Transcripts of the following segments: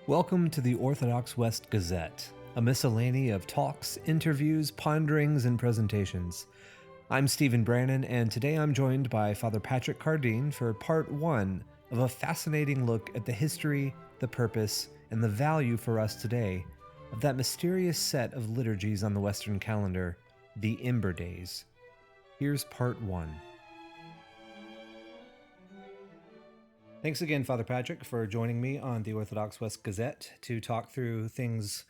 Welcome to the Orthodox West Gazette, a miscellany of talks, interviews, ponderings, and presentations. I'm Stephen Brannon, and today I'm joined by Father Patrick Cardine for part one of a fascinating look at the history, the purpose, and the value for us today of that mysterious set of liturgies on the Western calendar, the Ember Days. Here's part one. Thanks again, Father Patrick, for joining me on the Orthodox West Gazette to talk through things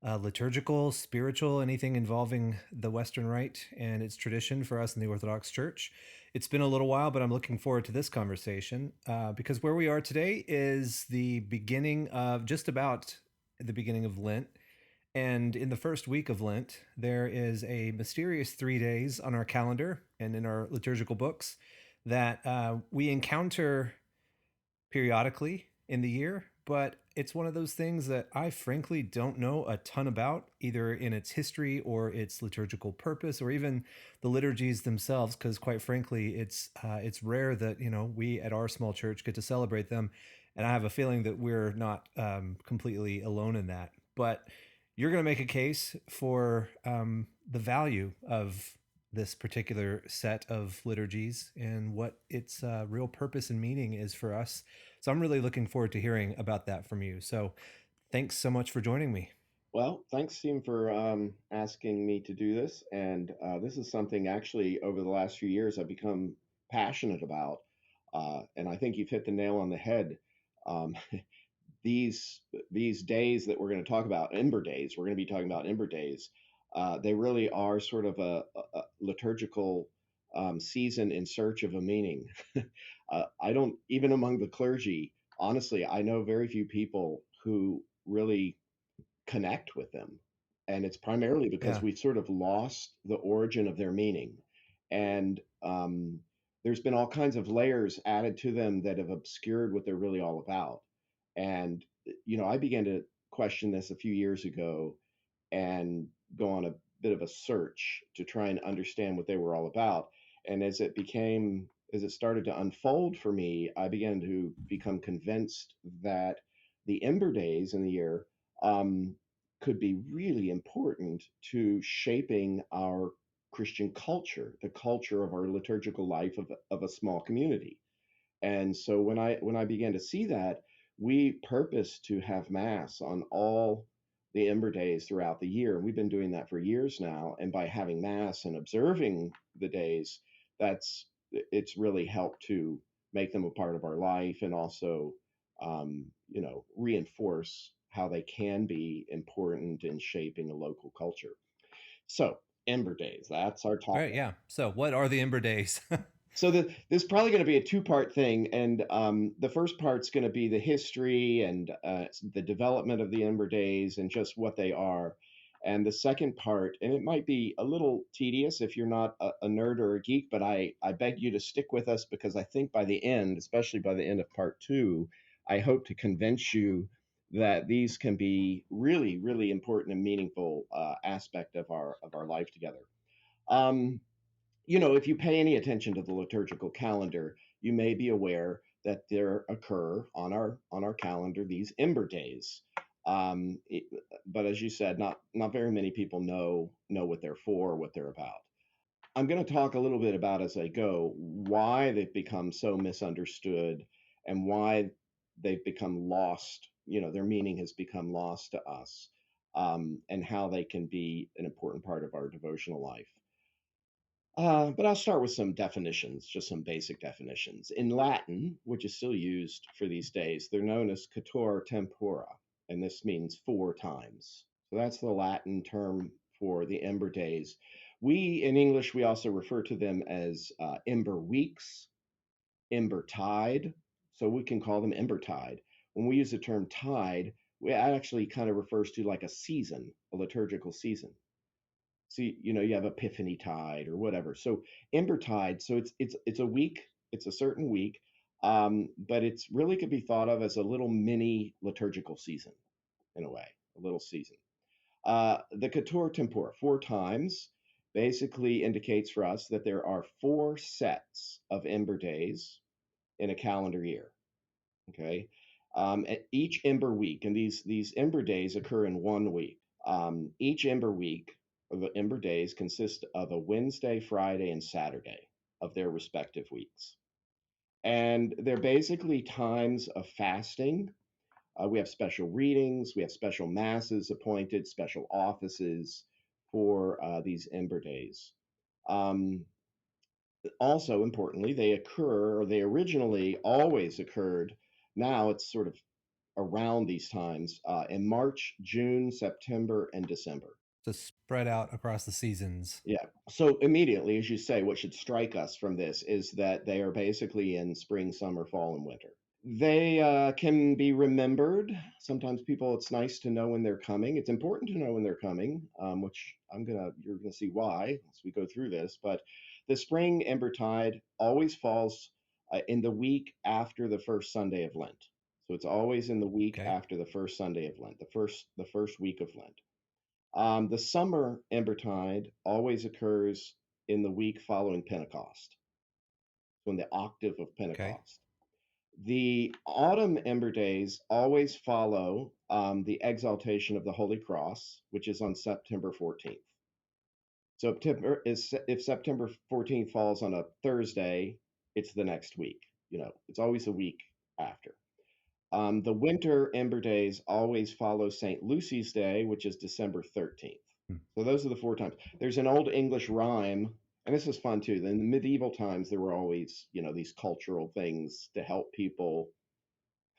liturgical, spiritual, anything involving the Western Rite and its tradition for us in the Orthodox Church. It's been a little while, but I'm looking forward to this conversation because where we are today is the beginning of just about the beginning of Lent. And in the first week of Lent, there is a mysterious 3 days on our calendar and in our liturgical books that we encounter periodically in the year, but it's one of those things that I frankly don't know a ton about, either in its history or its liturgical purpose, or even the liturgies themselves. Because quite frankly, it's rare that we at our small church get to celebrate them, and I have a feeling that we're not completely alone in that. But you're going to make a case for the value of this particular set of liturgies and what its real purpose and meaning is for us. So I'm really looking forward to hearing about that from you. So thanks so much for joining me. Well, thanks, Steve, for asking me to do this. And this is something actually over the last few years I've become passionate about. And I think you've hit the nail on the head. Um, these days that we're going to talk about, Ember Days, we're going to be talking about Ember Days. They really are sort of a liturgical season in search of a meaning. I don't, even among the clergy, honestly, I know very few people who really connect with them. And it's primarily because Yeah. we sort of lost the origin of their meaning. And there's been all kinds of layers added to them that have obscured what they're really all about. And, I began to question this a few years ago and go on a bit of a search to try and understand what they were all about. And as it started to unfold for me, I began to become convinced that the Ember Days in the year um, could be really important to shaping our Christian culture, the culture of our liturgical life of a small community. And so when I began to see that, we purpose to have mass on all the Ember Days throughout the year. And we've been doing that for years now. And by having mass and observing the days, it's really helped to make them a part of our life and also reinforce how they can be important in shaping a local culture. So, Ember Days, that's our All right. topic. Yeah. So what are the Ember Days? So this is probably going to be a two-part thing, and the first part's going to be the history and the development of the Ember Days and just what they are. And the second part, and it might be a little tedious if you're not a nerd or a geek, but I beg you to stick with us because I think by the end, especially by the end of part two, I hope to convince you that these can be really, really important and meaningful aspect of our life together. Um, if you pay any attention to the liturgical calendar, you may be aware that there occur on our calendar these Ember Days. But as you said, not very many people know what they're for, what they're about. I'm going to talk a little bit about as I go why they've become so misunderstood and why they've become lost. Their meaning has become lost to us, and how they can be an important part of our devotional life. But I'll start with some definitions, just some basic definitions. In Latin, which is still used for these days, they're known as cator tempora, and this means 4 times. So that's the Latin term for the Ember Days. In English, we also refer to them as Ember Weeks, Ember Tide. So we can call them Ember Tide. When we use the term tide, it actually kind of refers to like a season, a liturgical season. So you have Epiphany Tide or whatever. So Ember Tide. So it's a week. It's a certain week, but it's really could be thought of as a little mini liturgical season in a way, a little season. The Cator Tempora, 4 times, basically indicates for us that there are 4 sets of Ember Days in a calendar year. Okay. Each Ember week, and these Ember days occur in 1 week. Each Ember week, or the Ember days, consist of a Wednesday, Friday, and Saturday of their respective weeks. And they're basically times of fasting. We have special readings, we have special masses appointed, special offices for these Ember days. Um, Also, importantly, they occur, or they originally always occurred. Now it's sort of around these times in March, June, September, and December. To spread out across the seasons. Yeah. So immediately, as you say, what should strike us from this is that they are basically in spring, summer, fall, and winter. They can be remembered. Sometimes people, it's nice to know when they're coming. It's important to know when they're coming, which you're gonna see why as we go through this. But the spring Embertide always falls in the week after the first Sunday of Lent. So it's always in the week Okay. after the first Sunday of Lent, the first week of Lent. The summer Embertide always occurs in the week following Pentecost, so in the octave of Okay. Pentecost. The autumn Ember Days always follow the exaltation of the Holy Cross, which is on September 14th. If September 14th falls on a Thursday, it's the next week. It's always a week after. The winter Ember Days always follow St. Lucy's Day, which is December 13th. Hmm. So those are the 4 times. There's an old English rhyme, and this is fun too. In the medieval times, there were always, these cultural things to help people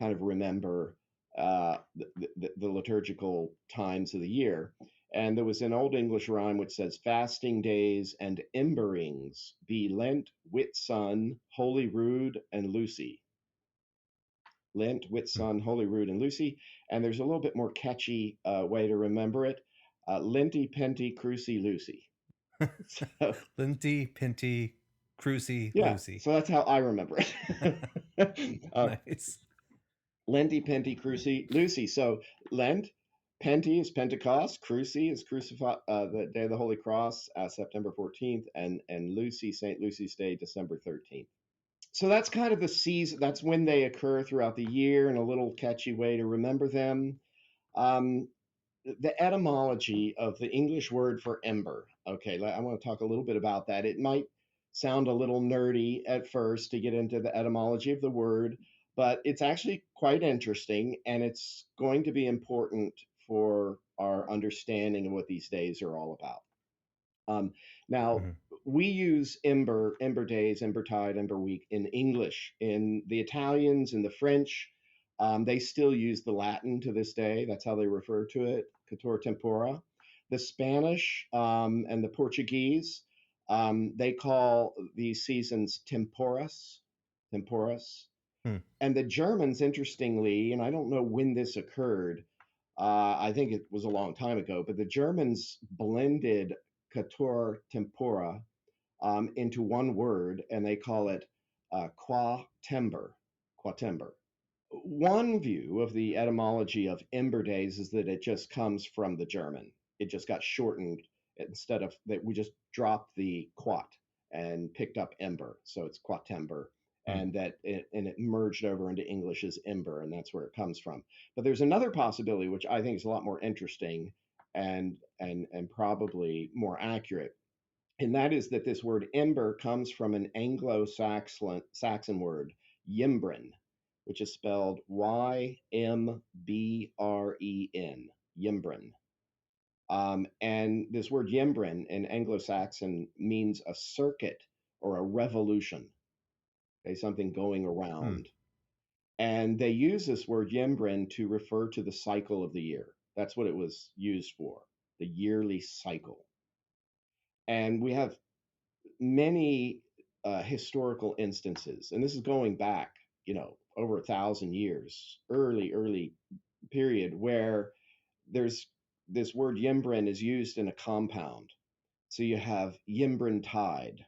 kind of remember the liturgical times of the year. And there was an old English rhyme which says, "Fasting days and emberings be Lent, Whitsun, Holy Rood, and Lucy." Lent, Hmm. Whitsun, Holy Rood, and Lucy. And there's a little bit more catchy way to remember it: Linty, Penty, Crucy, Lucy. So, Linty, Pinty, Crucy, yeah, Lucy. so that's how I remember it. Nice. Lenti, Penti, Cruci, Lucy. So Lent, Penti is Pentecost, Cruci is the Day of the Holy Cross, September 14th, and Lucy, St. Lucy's Day, December 13th. So that's kind of the season. That's when they occur throughout the year, and a little catchy way to remember them. Um, the etymology of the English word for ember. Okay, I want to talk a little bit about that. It might sound a little nerdy at first to get into the etymology of the word, but it's actually quite interesting, and it's going to be important for our understanding of what these days are all about. Um, Now, Mhm. we use Ember Days, Ember Tide, Ember Week in English. In the Italians and the French, they still use the Latin to this day. That's how they refer to it, Cator Tempora. The Spanish and the Portuguese, they call these seasons temporis. Hmm. And the Germans, interestingly, and I don't know when this occurred, I think it was a long time ago, but the Germans blended Cator Tempora into one word, and they call it Quatember. Quatember. One view of the etymology of Ember Days is that it just comes from the German. It just got shortened instead of that. We just dropped the quat and picked up ember, so it's Quatember, Hmm. and it merged over into English as ember, and that's where it comes from. But there's another possibility which I think is a lot more interesting and probably more accurate, and that is that this word ember comes from an Anglo-Saxon word, yimbren, which is spelled Ymbren, yimbren. And this word yimbren in Anglo-Saxon means a circuit or a revolution, okay, something going Hmm. around. And they use this word yimbren to refer to the cycle of the year. That's what it was used for, the yearly cycle. And we have many historical instances, and this is going back, over 1,000 years, early period, where there's this word yimbren is used in a compound. So you have yimbren tide,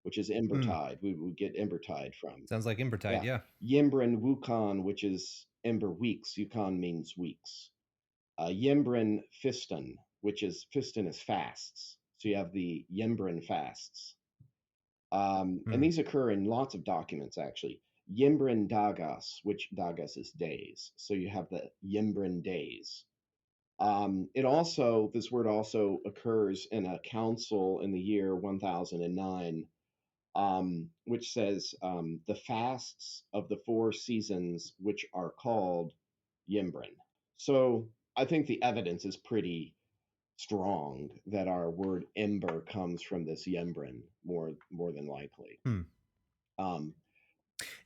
which is ember Hmm. tide. We would get ember tide from. Sounds like Embertide, Yeah. yeah. Yimbren wukon, which is ember weeks. Yukon means weeks. Yimbren fiston, which is fiston is fasts. So you have the yimbren fasts. And Hmm. these occur in lots of documents, actually. Yimbrin Dagas, which Dagas is days. So you have the Yimbrin days. This word also occurs in a council in the year 1009, which says the fasts of the 4 seasons, which are called Yimbrin. So I think the evidence is pretty strong that our word ember comes from this Yimbrin more than likely. Hmm. Um,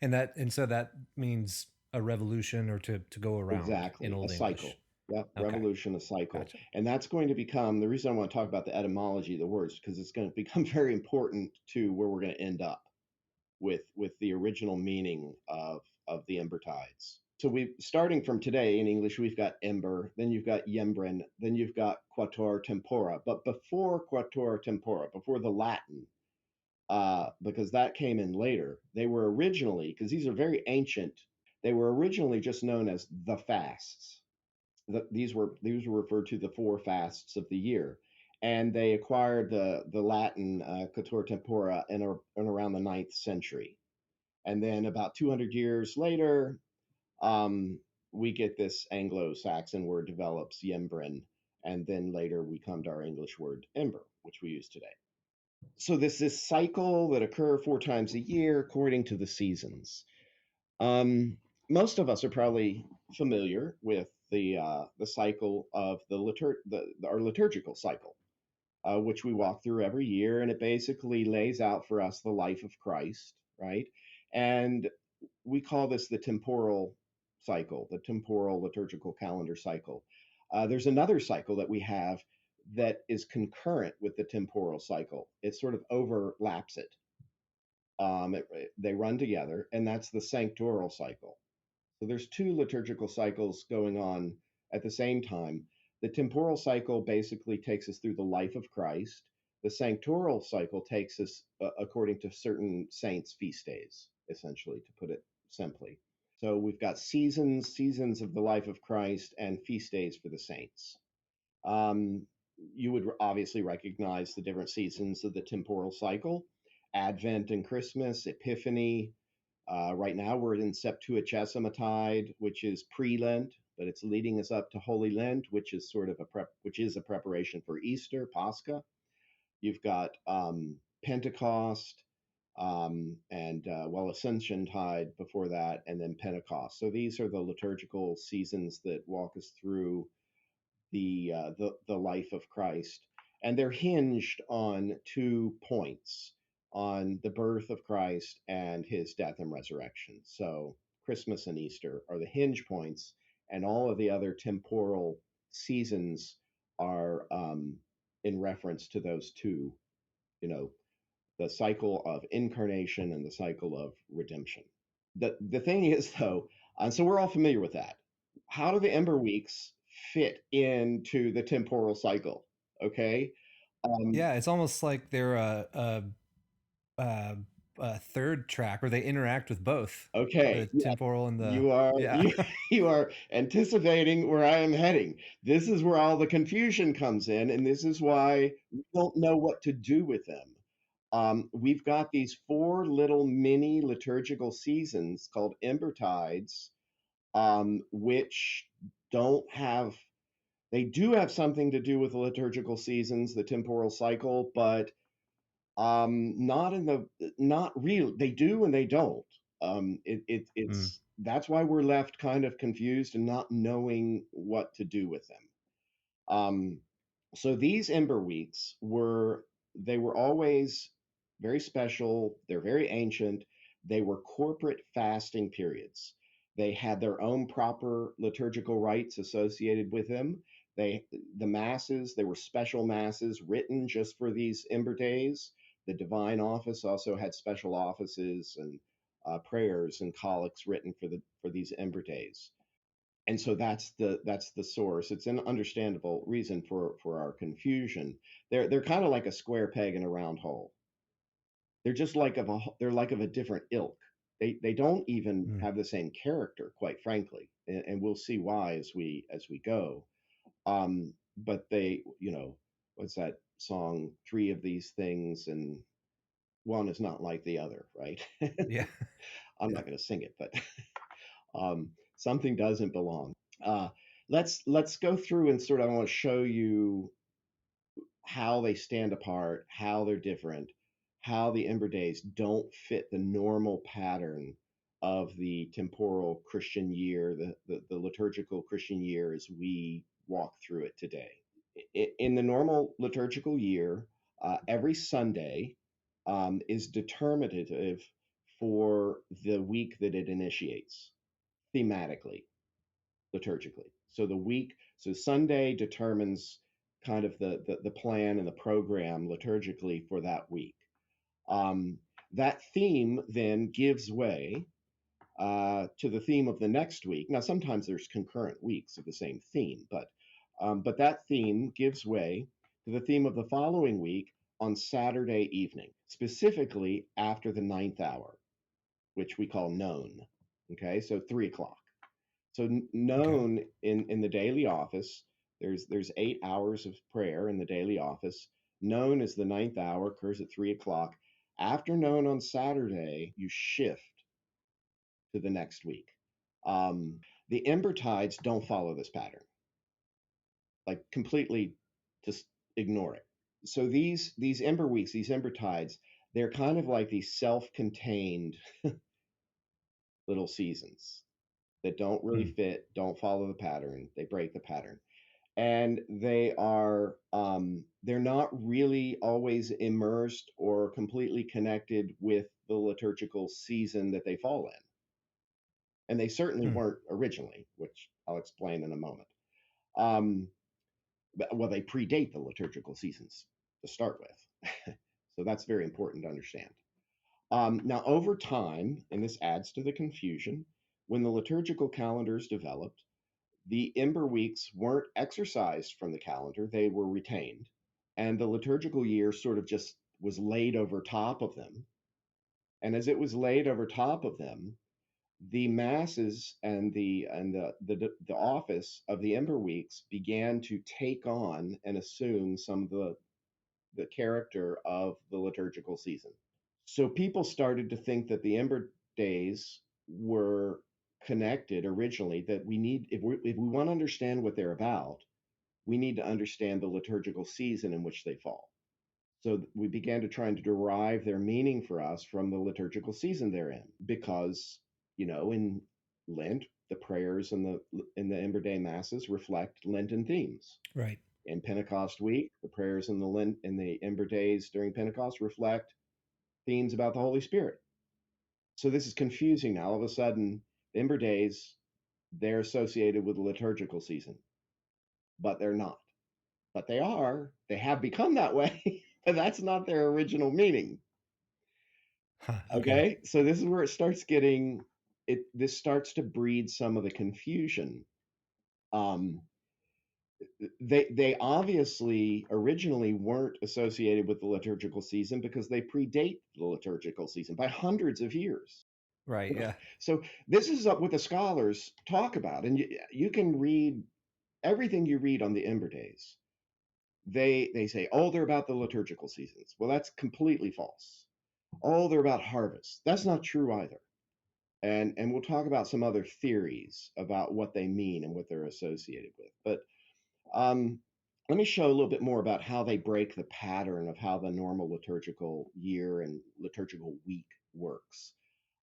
And so that means a revolution or to go around in exactly, a Old English. cycle. Yep, Okay, revolution, a cycle. gotcha. And that's going to become the reason I want to talk about the etymology of the words, because it's going to become very important to where we're going to end up with the original meaning of the ember tides. So we starting from today in English, we've got ember, then you've got yembrin, then you've got quattuor tempora. But before quattuor tempora, before the Latin, because that came in later, they were originally, because these are very ancient, they were originally just known as the fasts. These were referred to the 4 fasts of the year, and they acquired the Latin quattuor tempora in around the 9th century, and then about 200 years later, um, we get this Anglo-Saxon word develops, yembrin, and then later we come to our English word ember, which we use today. So this cycle that occur 4 times a year according to the seasons. Um, Most of us are probably familiar with the cycle of our liturgical cycle, which we walk through every year, and it basically lays out for us the life of Christ, right? And we call this the temporal cycle, the temporal liturgical calendar cycle. There's another cycle that we have that is concurrent with the temporal cycle. It sort of overlaps it. They run together, and that's the sanctoral cycle. So there's 2 liturgical cycles going on at the same time. The temporal cycle basically takes us through the life of Christ. The sanctoral cycle takes us according to certain saints' feast days, essentially, to put it simply. So we've got seasons of the life of Christ, and feast days for the saints. Um, you would obviously recognize the different seasons of the temporal cycle: Advent and Christmas, Epiphany. Right now, we're in Septuagesima, which is pre-Lent, but it's leading us up to Holy Lent, which is sort of a preparation for Easter, Pascha. You've got Pentecost, and Ascension Tide before that, and then Pentecost. So these are the liturgical seasons that walk us through the life of Christ, and they're hinged on 2 points: on the birth of Christ and his death and resurrection. So Christmas and Easter are the hinge points, and all of the other temporal seasons are in reference to those two. You know, the cycle of incarnation and the cycle of redemption. The thing is, though, and so we're all familiar with that. How do the Ember Weeks fit into the temporal cycle? Okay. Um, Yeah, it's almost like they're a, a third track, or they interact with both the okay. Yeah, temporal and the you are yeah. you are anticipating where I am heading. This is where all the confusion comes in, and this is why we don't know what to do with them. We've got these 4 little mini liturgical seasons called Ember Tides, which don't have they do have something to do with the liturgical seasons, the temporal cycle, but not in the not real. They do and they don't. Mm, It's that's why we're left kind of confused and not knowing what to do with them. Um, so these Ember Weeks were always very special. They're very ancient. They were corporate fasting periods. They had their own proper liturgical rites associated with them. The masses, they were special masses written just for these Ember Days. The divine office also had special offices and prayers and collects written for these Ember Days. And so that's the source. It's an understandable reason for our confusion. They're kind of like a square peg in a round hole. They're like of a different ilk. They don't even mm. have the same character, quite frankly, and we'll see why as we go. But what's that song? Three of these things, and one is not like the other, right? Yeah. I'm Yeah. not going to sing it, but something doesn't belong. Uh, let's go through and sort of I want to show you how they stand apart, how they're different, how the Ember Days don't fit the normal pattern of the temporal Christian year, the liturgical Christian year as we walk through it today. In the normal liturgical year, every Sunday is determinative for the week that it initiates thematically, liturgically. So Sunday determines kind of the plan and the program liturgically for that week. Um, that theme then gives way to the theme of the next week. Now, sometimes there's concurrent weeks of the same theme, but that theme gives way to the theme of the following week on Saturday evening, specifically after the ninth hour, which we call known. Okay, so 3 o'clock. So Okay. known in the daily office, there's 8 hours of prayer in the daily office. Known as the ninth hour occurs at 3 o'clock. After known on Saturday, you shift to the next week. The ember tides don't follow this pattern, like completely just ignore it. So these ember weeks, these ember tides, they're kind of like these self-contained little seasons that don't really Hmm. fit, don't follow the pattern. They break the pattern, and they're not really always immersed or completely connected with the liturgical season that they fall in, and they certainly Hmm. weren't originally, which I'll explain in a moment. Um, well, they predate the liturgical seasons to start with, so that's very important to understand. Now, over time, and this adds to the confusion, when the liturgical calendars developed, the ember weeks weren't exercised from the calendar, they were retained. And the liturgical year sort of just was laid over top of them. And as it was laid over top of them, the masses and the office of the ember weeks began to take on and assume some of the character of the liturgical season. So people started to think that the Ember Days were connected originally, that if we want to understand what they're about, we need to understand the liturgical season in which they fall. So we began to try and derive their meaning for us from the liturgical season they're in, because in Lent, the prayers in the Ember Day masses reflect Lenten themes. Right. In Pentecost week, the prayers in the Ember Days during Pentecost reflect themes about the Holy Spirit. So this is confusing now. All of a sudden, the Ember Days, they're associated with the liturgical season, but they're not. But they are. They have become that way, but that's not their original meaning. Huh. Okay. Okay, so this is where it starts getting it. This starts to breed some of the confusion. Um, they obviously originally weren't associated with the liturgical season because they predate the liturgical season by hundreds of years. Right. Yeah. So this is what the scholars talk about, and you can read everything you read on the Ember Days. They say, oh, they're about the liturgical seasons. Well, that's completely false. Oh, they're about harvest. That's not true either. And we'll talk about some other theories about what they mean and what they're associated with. But um, let me show a little bit more about how they break the pattern of how the normal liturgical year and liturgical week works.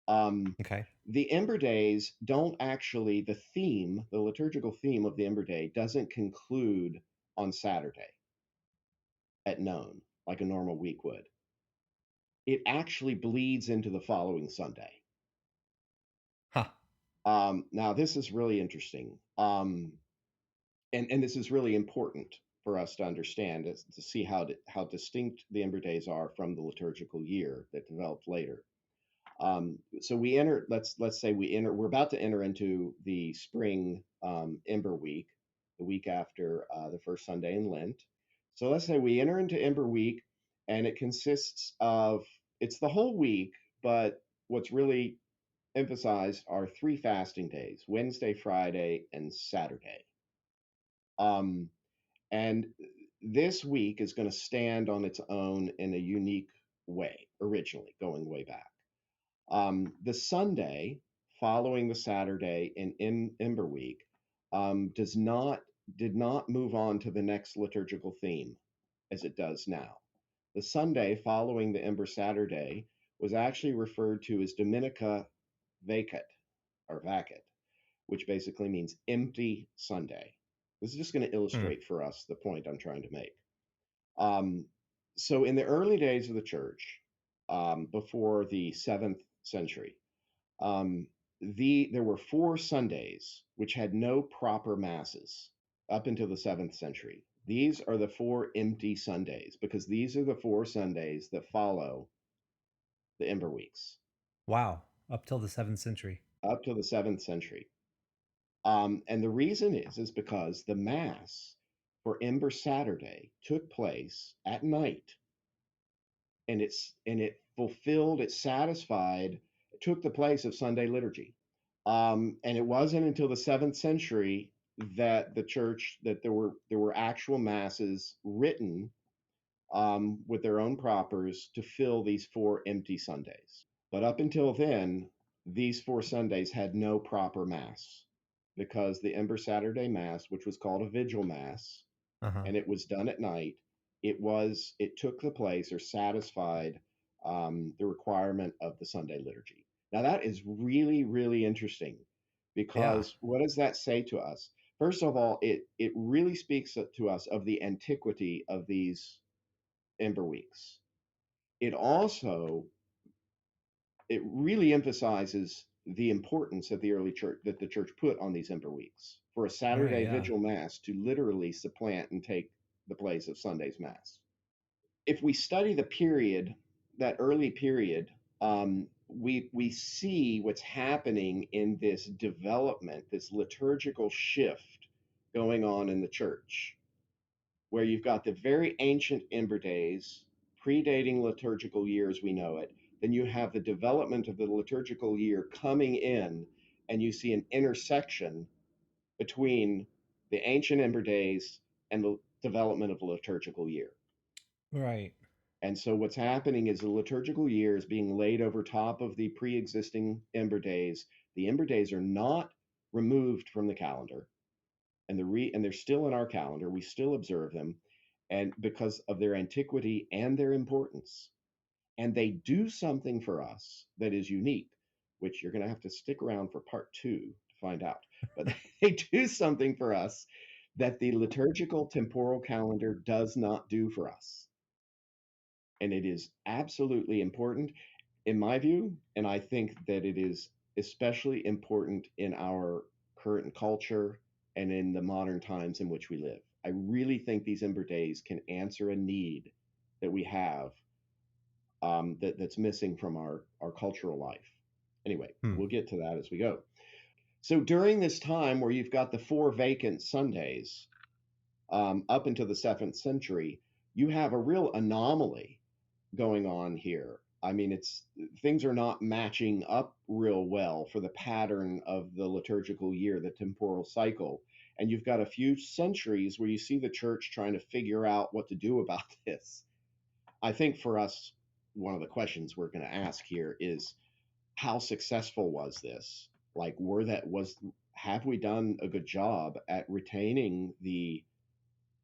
Um, Okay. the Ember Days don't actually, the liturgical theme of the Ember Day doesn't conclude on Saturday at noon, like a normal week would. It actually bleeds into the following Sunday. Huh. Now, this is really interesting. And this is really important for us to understand, is to see how distinct the Ember Days are from the liturgical year that developed later. So we enter. Let's say we enter. We're about to enter into the spring Ember Week, the week after the first Sunday in Lent. So let's say we enter into Ember Week, and it consists of it's the whole week, but what's really emphasized are three fasting days: Wednesday, Friday, and Saturday. Um, and this week is going to stand on its own in a unique way. Originally, going way back. The Sunday following the Saturday in Ember Week does not did not move on to the next liturgical theme as it does now. The Sunday following the Ember Saturday was actually referred to as Dominica Vacant or Vacant, which basically means empty Sunday. This is just going to Hmm. illustrate for us the point I'm trying to make. Um, so, in the early days of the church, before the 7th century, um, there were 4 Sundays which had no proper masses up until the 7th century. These are the 4 empty Sundays because these are the 4 Sundays that follow the Ember Weeks Wow. Up till the 7th century. up to the 7th century. And the reason is because the Mass for Ember Saturday took place at night, and it fulfilled, it satisfied, it took the place of Sunday liturgy. And it wasn't until the 7th century that there were actual masses written with their own propers to fill these 4 empty Sundays. But up until then, these 4 Sundays had no proper mass because the Ember Saturday Mass, which was called a Vigil Mass, Uh-huh. and it was done at night, it took the place or satisfied the requirement of the Sunday liturgy. Now that is really really interesting Yeah. because what does that say to us? First of all, it really speaks to us of the antiquity of these Ember Weeks. It also it really emphasizes the importance that the church put on these Ember Weeks for a Right, Saturday yeah. vigil mass to literally supplant and take the place of Sunday's mass. If we study the period, that early period, we see what's happening in this development, this liturgical shift going on in the church, where you've got the very ancient Ember Days, predating liturgical year as we know it. Then you have the development of the liturgical year coming in, and you see an intersection between the ancient Ember Days and the development of the liturgical year. Right. And so what's happening is the liturgical year is being laid over top of the pre-existing Ember Days. The Ember Days are not removed from the calendar, and they're still in our calendar. We still observe them, and because of their antiquity and their importance, and they do something for us that is unique, which you're going to have to stick around for part 2 to find out. But they do something for us that the liturgical temporal calendar does not do for us, and it is absolutely important in my view, and I think that it is especially important in our current culture and in the modern times in which we live. I really think these Ember Days can answer a need that we have, that's missing from our cultural life. Anyway, Hmm. we'll get to that as we go. So during this time where you've got the 4 vacant Sundays, up into the 7th century, you have a real anomaly going on here. I mean, it's things are not matching up real well for the pattern of the liturgical year, the temporal cycle. And you've got a few centuries where you see the church trying to figure out what to do about this. I think for us, one of the questions we're going to ask here is how successful was this? Like, have we done a good job at retaining the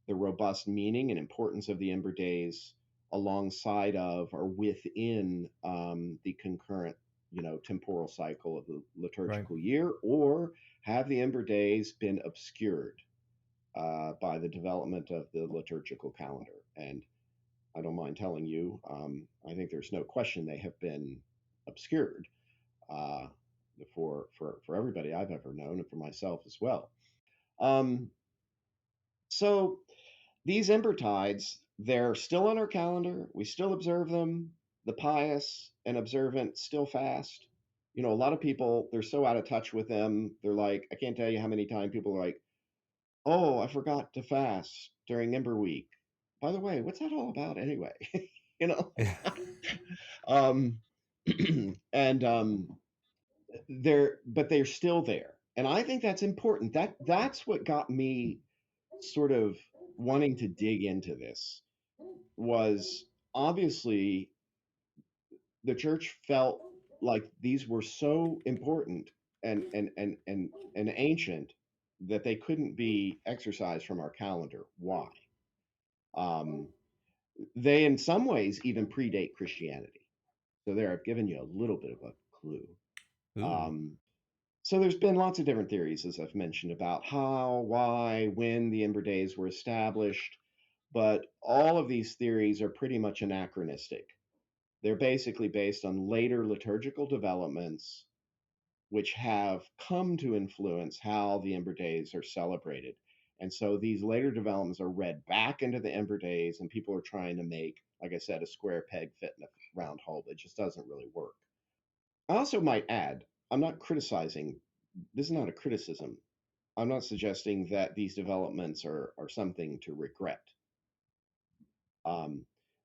robust meaning and importance of the Ember Days alongside of or within the concurrent, temporal cycle of the Right. liturgical year, or have the Ember Days been obscured by the development of the liturgical calendar? And I don't mind telling you, I think there's no question they have been obscured uh, for everybody I've ever known, and for myself as well. Um, so these Ember Tides, they're still on our calendar. We still observe them. The pious and observant still fast. A lot of people, they're so out of touch with them. They're like, I can't tell you how many times people are like, oh, I forgot to fast during Ember Week. By the way, what's that all about anyway? you know? Yeah. um, and they're still there. And I think that's important. That's what got me sort of wanting to dig into this was obviously the church felt like these were so important and ancient that they couldn't be exercised from our calendar. Why? Um, they, in some ways, even predate Christianity. So there, I've given you a little bit of a clue. Ooh. Um, so there's been lots of different theories, as I've mentioned, about how, why, when the Ember Days were established, but all of these theories are pretty much anachronistic. They're basically based on later liturgical developments which have come to influence how the Ember Days are celebrated. And so these later developments are read back into the Ember Days, and people are trying to make, like I said, a square peg fit in a round hole. It just doesn't really work. I also might add, I'm not criticizing, this is not a criticism. I'm not suggesting that these developments are something to regret. Um,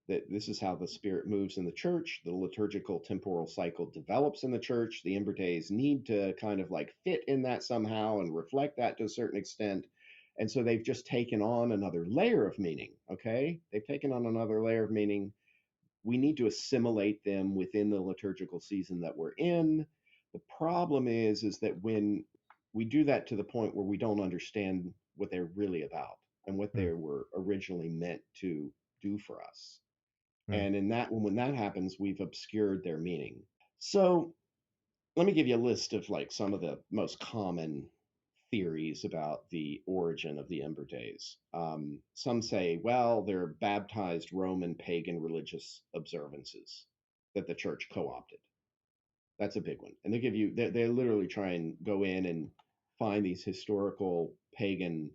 that this is how the Spirit moves in the church. The liturgical temporal cycle develops in the church. The Ember Days need to kind of like fit in that somehow and reflect that to a certain extent. And so they've just taken on another layer of meaning. Okay. They've taken on another layer of meaning. We need to assimilate them within the liturgical season that we're in. The problem is that when we do that to the point where we don't understand what they're really about and what Mm, they were originally meant to do for us. mm, And in that when that happens, we've obscured their meaning. So let me give you a list of like some of the most common theories about the origin of the Ember Days. Some say, well, they're baptized Roman pagan religious observances that the church co opted. That's a big one. And they literally try and go in and find these historical pagan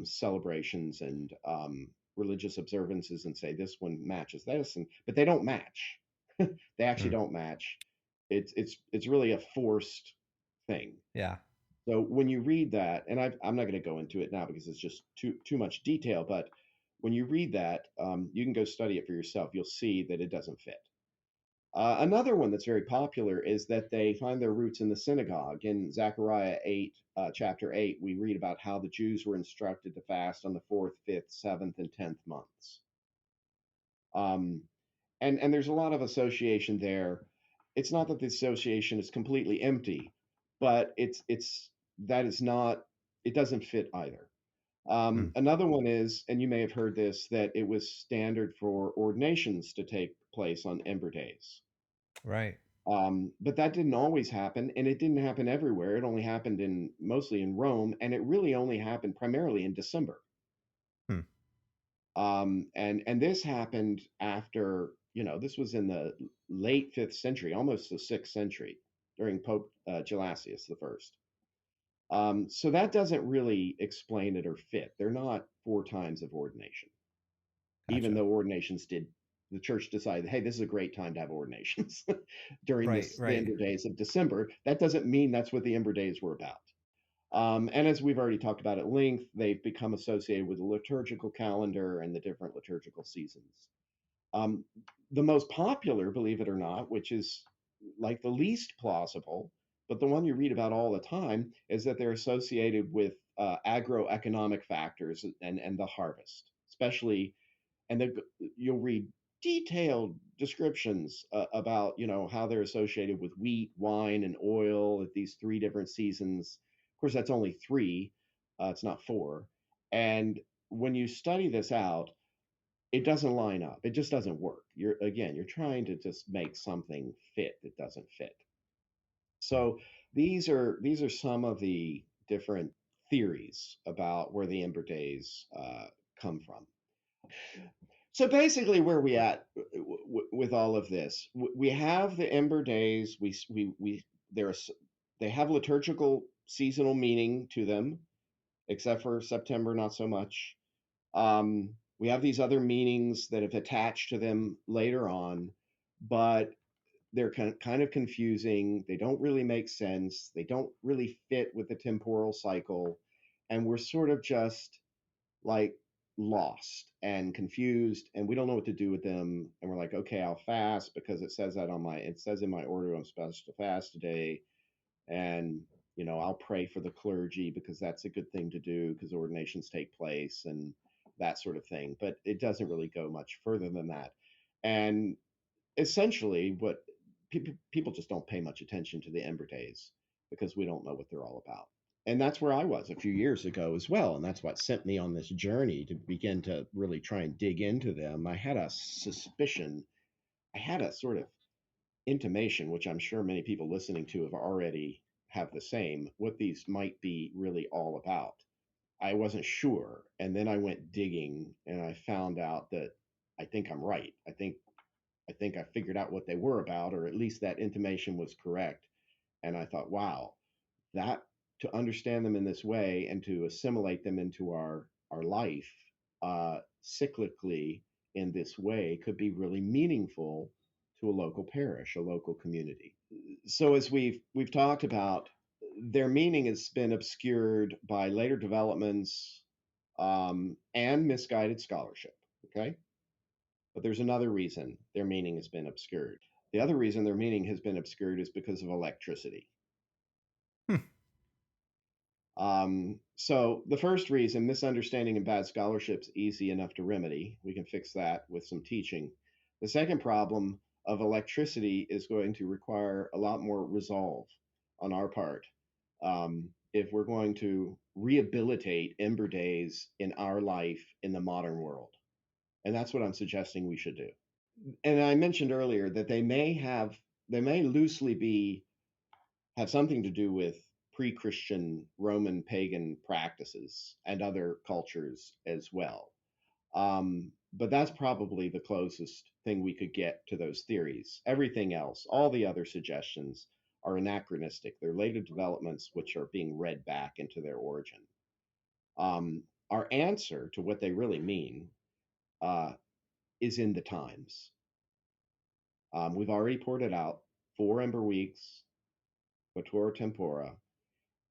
celebrations and religious observances and say this one matches this, but they don't match. They actually mm. don't match. It's really a forced thing. Yeah. So when you read that, and I'm not going to go into it now because it's just too much detail, but when you read that, you can go study it for yourself. You'll see that it doesn't fit. Another one that's very popular is that they find their roots in the synagogue. In Zechariah 8, chapter 8, we read about how the Jews were instructed to fast on the fourth, fifth, seventh, and 10th months. Um, and there's a lot of association there. It's not that the association is completely empty, but it's that is not, it doesn't fit either. Mm, Another one is, and you may have heard this, that it was standard for ordinations to take place on Ember Days. right. But that didn't always happen, and it didn't happen everywhere. It only happened in mostly in Rome, and it really only happened primarily in December. Hmm. And this happened after, this was in the late fifth century, almost the sixth century, during Pope Gelasius the first. So that doesn't really explain it or fit. They're not 4 times of ordination, even Gotcha. though ordinations did. The church decided, hey, this is a great time to have ordinations during Right. the Right. Ember Days of December. That doesn't mean that's what the Ember Days were about. And as we've already talked about at length, they've become associated with the liturgical calendar and the different liturgical seasons. Um, the most popular, believe it or not, which is like the least plausible, but the one you read about all the time, is that they're associated with agroeconomic factors and the harvest, especially, and you'll read detailed descriptions about how they're associated with wheat, wine, and oil at these 3 different seasons. Of course, that's only three; it's not four. And when you study this out, it doesn't line up. It just doesn't work. You're trying to just make something fit that doesn't fit. So these are some of the different theories about where the Ember Days come from. So basically, where we at with all of this? We have the Ember Days. We there's they have liturgical seasonal meaning to them, except for September, not so much. We have these other meanings that have attached to them later on, but they're kind of confusing. They don't really make sense. They don't really fit with the temporal cycle. And we're sort of just like lost and confused, and we don't know what to do with them. And we're like, okay, I'll fast because it says in my order I'm supposed to fast today. And I'll pray for the clergy because that's a good thing to do because ordinations take place and that sort of thing, but it doesn't really go much further than that. And essentially what people just don't pay much attention to the Ember Days because we don't know what they're all about. And that's where I was a few years ago as well. And that's what sent me on this journey to begin to really try and dig into them. I had a suspicion, I had a sort of intimation, which I'm sure many people listening to have already have the same, what these might be really all about. I wasn't sure. And then I went digging and I found out that I think I'm right. I think I figured out what they were about, or at least that intimation was correct. And I thought, wow, that to understand them in this way and to assimilate them into our life cyclically in this way could be really meaningful to a local parish, a local community. So as we've talked about, their meaning has been obscured by later developments and misguided scholarship. Okay, but there's another reason their meaning has been obscured. The other reason their meaning has been obscured is because of electricity. Hmm. So the first reason, misunderstanding and bad scholarship's easy enough to remedy. We can fix that with some teaching. The second problem of electricity is going to require a lot more resolve on our part if we're going to rehabilitate Ember Days in our life in the modern world. And that's what I'm suggesting we should do. And I mentioned earlier that they may loosely be have something to do with pre-Christian Roman pagan practices and other cultures as well. But that's probably the closest thing we could get to those theories. Everything else, all the other suggestions, are anachronistic. They're later developments which are being read back into their origin. Our answer to what they really mean uh, is in the times. We've already poured it out. 4 Ember Weeks, Quatora Tempora,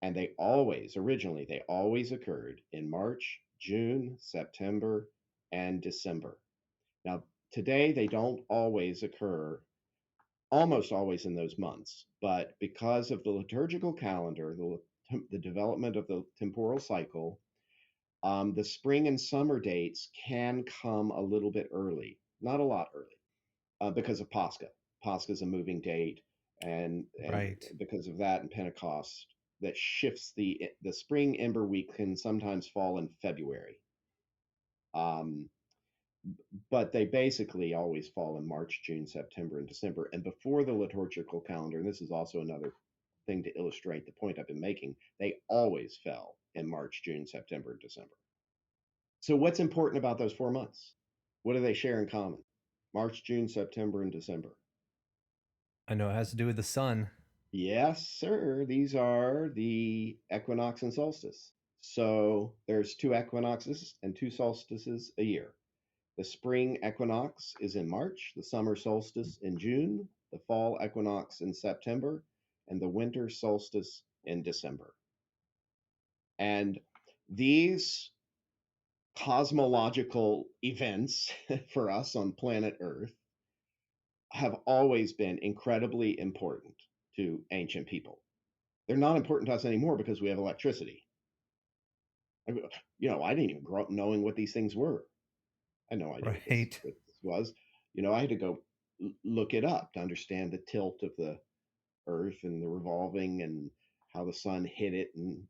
and they always occurred in March, June, September, and December. Now, today they don't always occur, almost always in those months, but because of the liturgical calendar, the development of the temporal cycle, the spring and summer dates can come a little bit early, not a lot early, because of Pascha. Pascha is a moving date, and Right. because of that, and Pentecost, that shifts the spring Ember Week can sometimes fall in February, um, but they basically always fall in March, June, September, and December. And before the liturgical calendar, and this is also another thing to illustrate the point I've been making, they always fell in March, June, September, and December. So, what's important about those 4 months? What do they share in common? March, June, September, and December. I know it has to do with the sun. Yes, sir. These are the equinox and solstice. So there's 2 equinoxes and 2 solstices a year. The spring equinox is in March, the summer solstice in June, the fall equinox in September, and the winter solstice in December. And these cosmological events for us on planet Earth have always been incredibly important to ancient people. They're not important to us anymore because we have electricity. I didn't even grow up knowing what these things were. I had no idea Right. what this was. I had to go look it up to understand the tilt of the Earth and the revolving and how the sun hit it and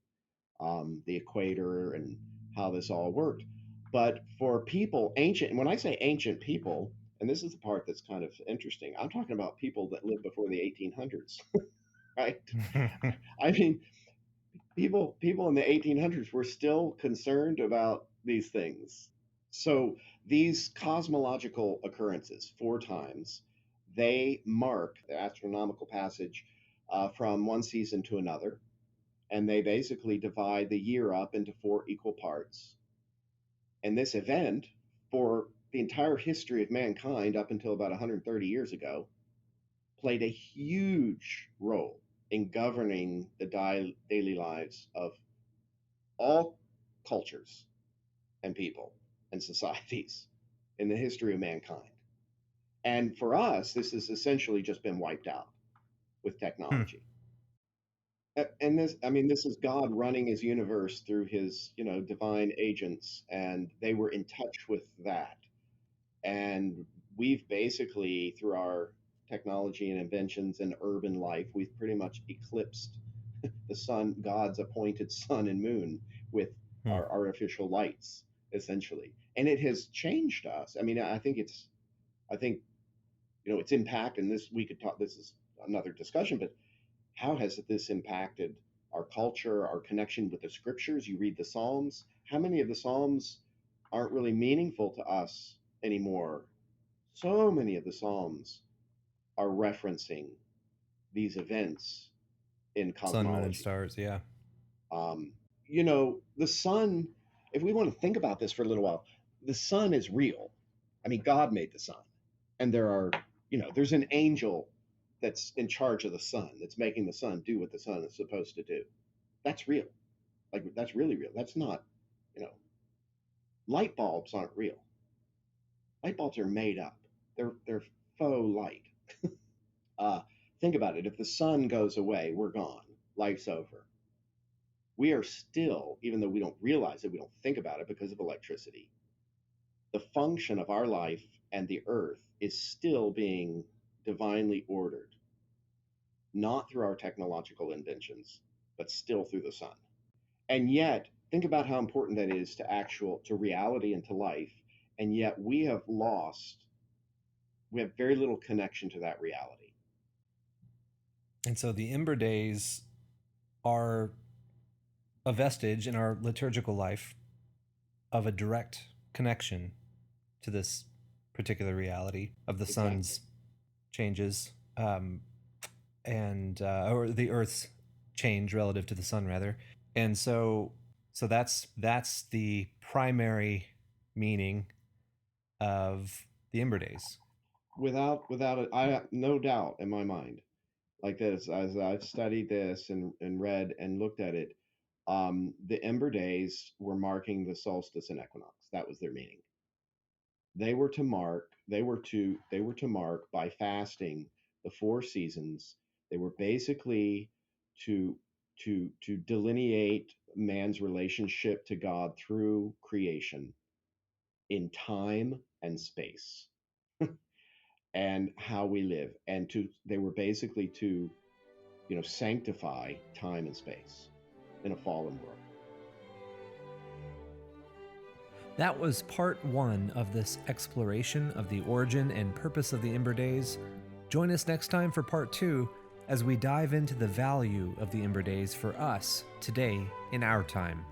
the equator and how this all worked. But for people, ancient, and when I say ancient people, and this is the part that's kind of interesting, I'm talking about people that lived before the 1800s, right? I mean, people in the 1800s were still concerned about these things. So these cosmological occurrences, 4 times, they mark the astronomical passage from one season to another, and they basically divide the year up into 4 equal parts. And this event, for the entire history of mankind up until about 130 years ago, played a huge role in governing the daily lives of all cultures and people and societies in the history of mankind. And for us, this has essentially just been wiped out with Hmm. technology. And this is God running his universe through his, divine agents, and they were in touch with that. And we've basically, through our technology and inventions and urban life, we've pretty much eclipsed the sun, God's appointed sun and moon, with Hmm. our artificial lights, essentially. And it has changed us. I mean, I think, its impact, and this we could talk, this is another discussion, but how has this impacted our culture, our connection with the scriptures? You read the Psalms. How many of the Psalms aren't really meaningful to us anymore? So many of the Psalms are referencing these events in Sun, moon, and cosmology. stars. Yeah. Um, the sun, if we want to think about this for a little while, the sun is real. I mean, God made the sun. And there's an angel that's in charge of the sun, that's making the sun do what the sun is supposed to do. That's real. Like, that's really real. That's not, you know, light bulbs aren't real. Light bulbs are made up. They're faux light. Uh, think about it. If the sun goes away, we're gone. Life's over. We are still, even though we don't realize it, we don't think about it because of electricity, the function of our life and the earth is still being divinely ordered, not through our technological inventions, but still through the sun. And yet, think about how important that is to reality and to life. And yet we have very little connection to that reality. And so the Ember Days are a vestige in our liturgical life of a direct connection to this particular reality of the Exactly. sun's changes, and or the Earth's change relative to the sun, rather. And so that's the primary meaning of the Ember Days. Without it, I no doubt in my mind, like this, as I've studied this and read and looked at it, the Ember Days were marking the solstice and equinox. That was their meaning. They were to mark by fasting the four seasons. They were basically to to delineate man's relationship to God through creation in time and space, and how we live, and to they were basically to sanctify time and space in a fallen world. That was part one of this exploration of the origin and purpose of the Ember Days. Join us next time for part two as we dive into the value of the Ember Days for us today in our time.